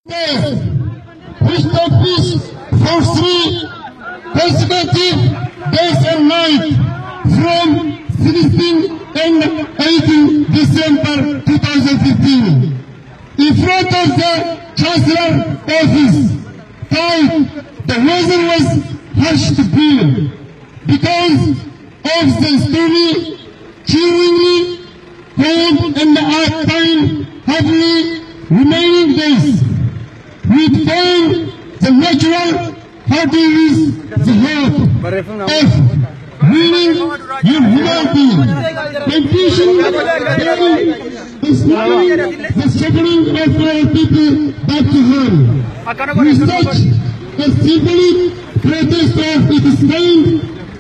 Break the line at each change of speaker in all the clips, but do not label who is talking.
which took place for 3 consecutive days and nights from 16 and 18 December 2015. In front of the Chancellor office, the weather was harsh to bear because of the stormy, chillingly cold and at times heavily remaining days. We find the natural hardiness, the hope of winning your humanity. Confusion is now the suffering of our people back to home. With such a symbolic protest of its kind,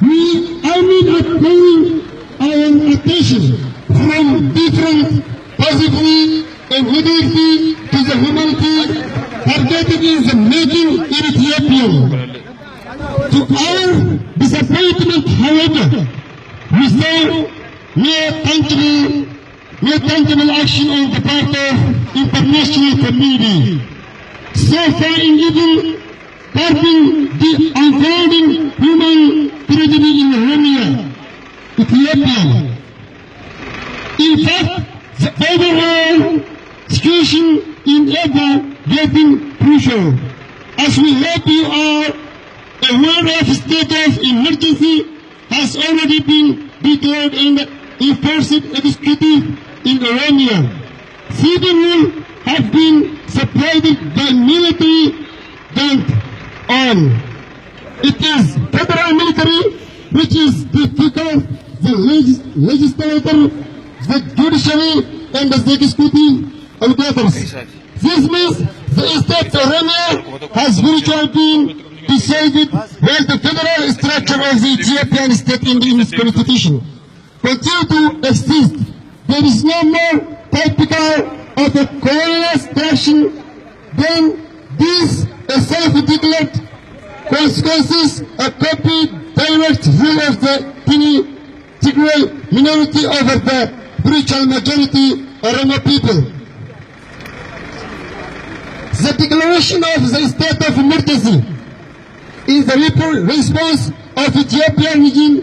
we are calling our attention from different positively and negatively to the humanity targeted in the making in Ethiopia. To our disappointment, however, we saw no tangible action on the part of international community. So far in even curbing the unfolding human tragedy in Oromia, Ethiopia. In fact, the overall situation is ever getting crucial. As we hope you are aware of state of emergency has already been declared and enforced executive in Oromia. Civil have been supplied by military bent on. It is federal military which is difficult, the legislature, the judiciary, and the executive others. This means the state of Oromia has virtually been decided while the federal structure of the Ethiopian state in its constitution continue to exist. There is no more typical of a colonial structure than this self-declared consequences a copy direct rule of the Tigray minority over the spiritual majority Oromo people. The declaration of the state of emergency is the response of Ethiopian regime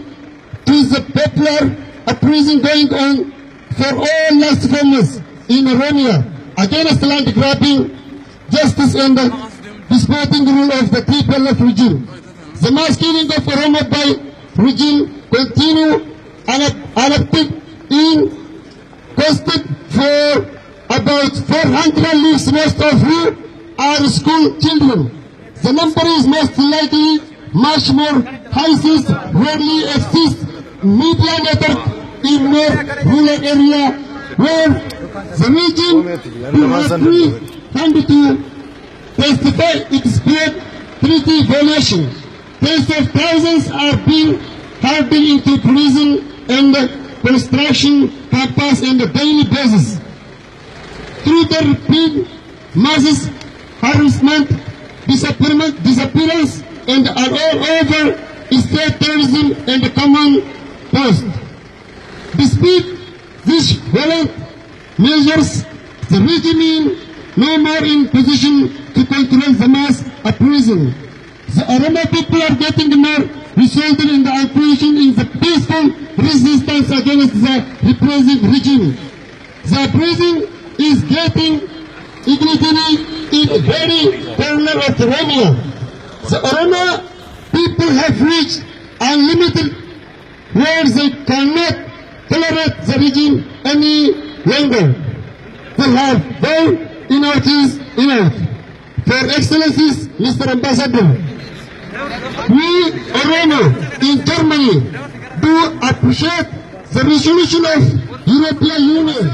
to the popular uprising going on for all last 4 months in Oromia against land grabbing, justice and the despotic rule of the TPLF regime. The mass killing of Oromo by regime continue unabated in costed for about 400 lives, most of who are school children. The number is most likely much more high since rarely exists media network in more rural area where the region who has come to testify its bad treaty violation. Tens of thousands are being hardened into prison and construction camps on a daily basis. Through the repeated masses, harassment, disappearance, and are all over state terrorism and common post. Despite these violent measures, the regime is no more in position to control the mass uprising. The Oromo people are getting more resulted in the uprising in the peaceful resistance against the repressive regime. The uprising is getting ignited in very corner of Oromia. The Oromo people have reached unlimited where they cannot tolerate the regime any longer. They have vowed enough is enough. For Excellencies, Mr. Ambassador, we Oromo in Germany do appreciate the resolution of European Union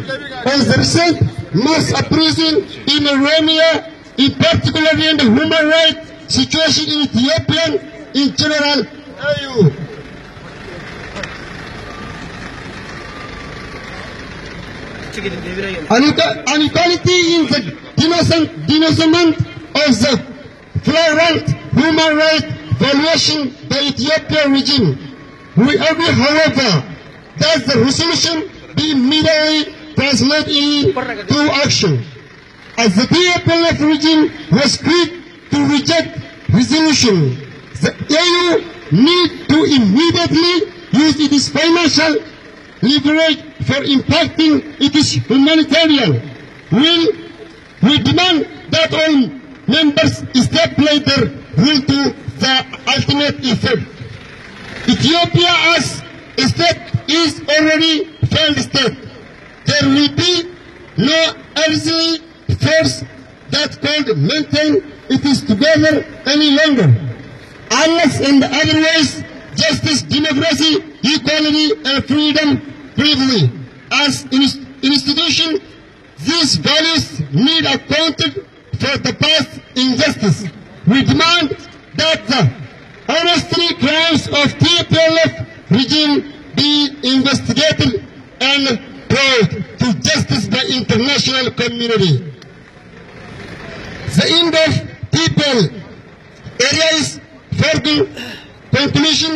on the recent mass uprising in Oromia, in particular in the human rights situation in Ethiopia in general. Inequality in the denouncement of the flagrant human rights violation by Ethiopian regime. We agree, however, that the resolution be immediately translated into action. as the TPLF regime was quick to reject resolution. The AU need to immediately use its financial leverage for impacting its humanitarian will. We demand that all members step later will to the ultimate effect. Ethiopia as a state is already failed state. There will be no earthly force that could maintain it is together any longer. Unless in the other ways, justice, democracy, equality, and freedom briefly. As institution, these values need accounted for the past injustice. We demand that the honestly crimes of TPLF regime be investigated and brought to justice by international community. The end of people area is for conclusion.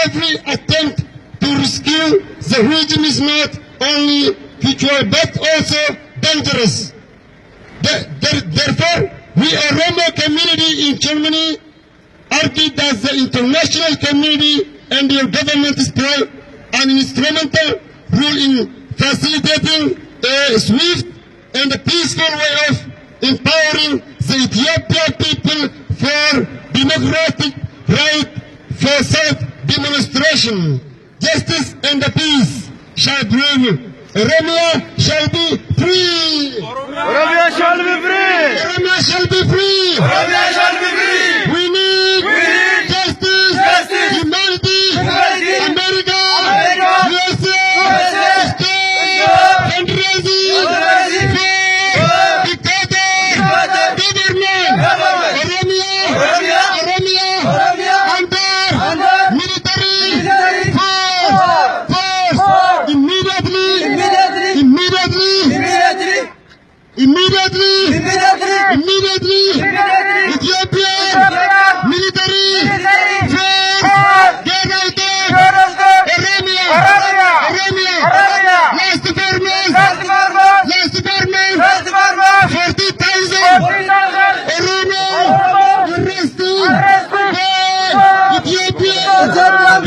Every attempt to rescue the regime is not only futile but also dangerous. Therefore, we a Roma community in Germany argue that the international community and your government play an instrumental role in facilitating a swift and a peaceful way of empowering the Ethiopian people for democratic right for self-demonstration. Justice and peace shall prevail. Oromia shall be free.
Oromia shall be free.
Oromia shall be free.
Oromia shall be free.
We need justice, humanity, America, USA, state, fundraising, dictator, government, Oromia, under military force, immediately, Ethiopia, military force, get out there, Oromia, last farmers, 40,000, Oromo, arrested by Ethiopia government.